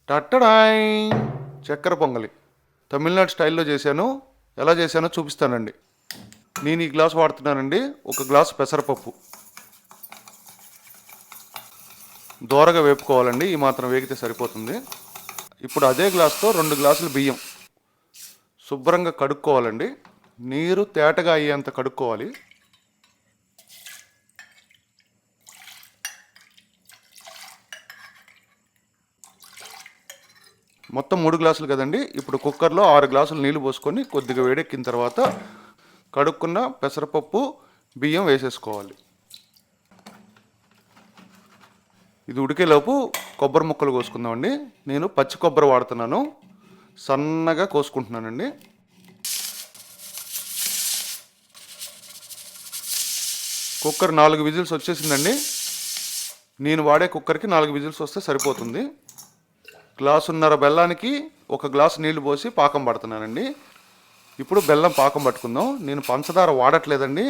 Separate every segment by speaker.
Speaker 1: టట్టడాయ్ చక్కెర పొంగలి తమిళనాడు స్టైల్లో చేశాను. ఎలా చేశానో చూపిస్తానండి. నేను ఈ గ్లాస్ వాడుతున్నానండి. ఒక గ్లాసు పెసరపప్పు దోరగా వేపుకోవాలండి. ఈ మాత్రం వేగితే సరిపోతుంది. ఇప్పుడు అదే గ్లాస్తో 2 గ్లాసులు బియ్యం శుభ్రంగా కడుక్కోవాలండి. నీరు తేటగా అయ్యేంత కడుక్కోవాలి. మొత్తం 3 గ్లాసులు కదండి. ఇప్పుడు కుక్కర్లో 6 గ్లాసులు నీళ్లు పోసుకొని కొద్దిగా వేడెక్కిన తర్వాత కడుక్కున్న పెసరపప్పు బియ్యం వేసేసుకోవాలి. ఇది ఉడికేలోపు కొబ్బరి ముక్కలు కోసుకుందామండి. నేను పచ్చి కొబ్బరి వాడుతున్నాను. సన్నగా కోసుకుంటున్నానండి. కుక్కర్ 4 విజిల్స్ వచ్చేసిందండి. నేను వాడే కుక్కర్కి 4 విజిల్స్ వస్తే సరిపోతుంది. గ్లాసున్నర బెల్లానికి 1 గ్లాసు నీళ్లు పోసి పాకం పడుతున్నానండి. ఇప్పుడు బెల్లం పాకం పట్టుకుందాం. నేను పంచదార వాడట్లేదండి.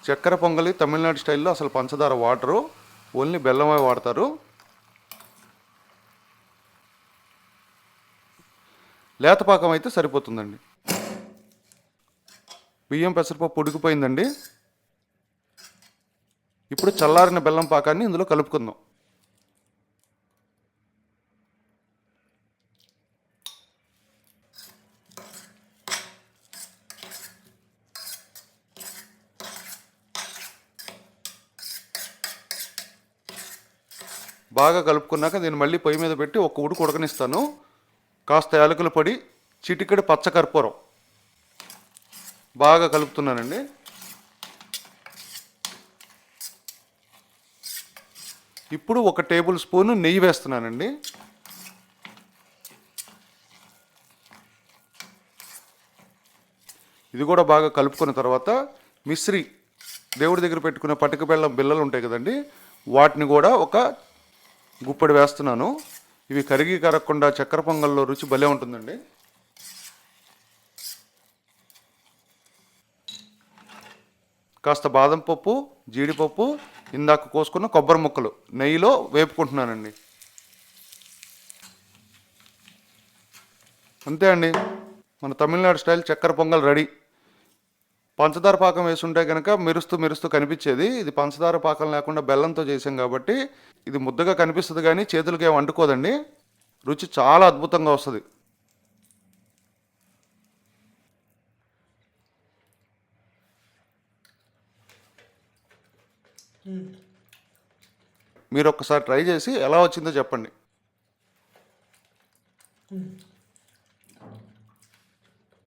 Speaker 1: చక్కెర పొంగలి తమిళనాడు స్టైల్లో అసలు పంచదార వాడరు, ఓన్లీ బెల్లమే వాడతారు. లేత పాకం అయితే సరిపోతుందండి. బియ్యం పెసరపప్పు ఉడికిపోయిందండి. ఇప్పుడు చల్లారిన బెల్లం పాకాన్ని ఇందులో కలుపుకుందాం. బాగా కలుపుకున్నాక దీన్ని మళ్ళీ పొయ్యి మీద పెట్టి ఒక ఉడుకు ఉడకనిస్తాను. కాస్త యాలకుల పొడి, చిటికెడు పచ్చకర్పూరం బాగా కలుపుతున్నానండి. ఇప్పుడు 1 టేబుల్ స్పూను నెయ్యి వేస్తున్నానండి. ఇది కూడా బాగా కలుపుకున్న తర్వాత మిశ్రి దేవుడి దగ్గర పెట్టుకున్న పటిక బెల్లం బిళ్ళలు ఉంటాయి కదండి, వాటిని కూడా ఒక గుప్పెడు వేస్తున్నాను. ఇవి కరిగి కరగకుండా చక్కెర పొంగల్లో రుచి భలే ఉంటుందండి. కాస్త బాదం పప్పు, జీడిపప్పు, ఇందాక కోసుకున్న కొబ్బరి ముక్కలు నెయ్యిలో వేపుకుంటున్నానండి. అంతే అండి, మన తమిళనాడు స్టైల్ చక్కెర పొంగల్ రెడీ. పంచదార పాకం వేసుంటే కనుక మెరుస్తూ మెరుస్తూ కనిపించేది. ఇది పంచదార పాకం లేకుండా బెల్లంతో చేసాం కాబట్టి ఇది ముద్దగా కనిపిస్తుంది కానీ చేతులకి ఏం అంటుకోదండి. రుచి చాలా అద్భుతంగా వస్తుంది. మీరు ఒక్కసారి ట్రై చేసి ఎలా వచ్చిందో చెప్పండి.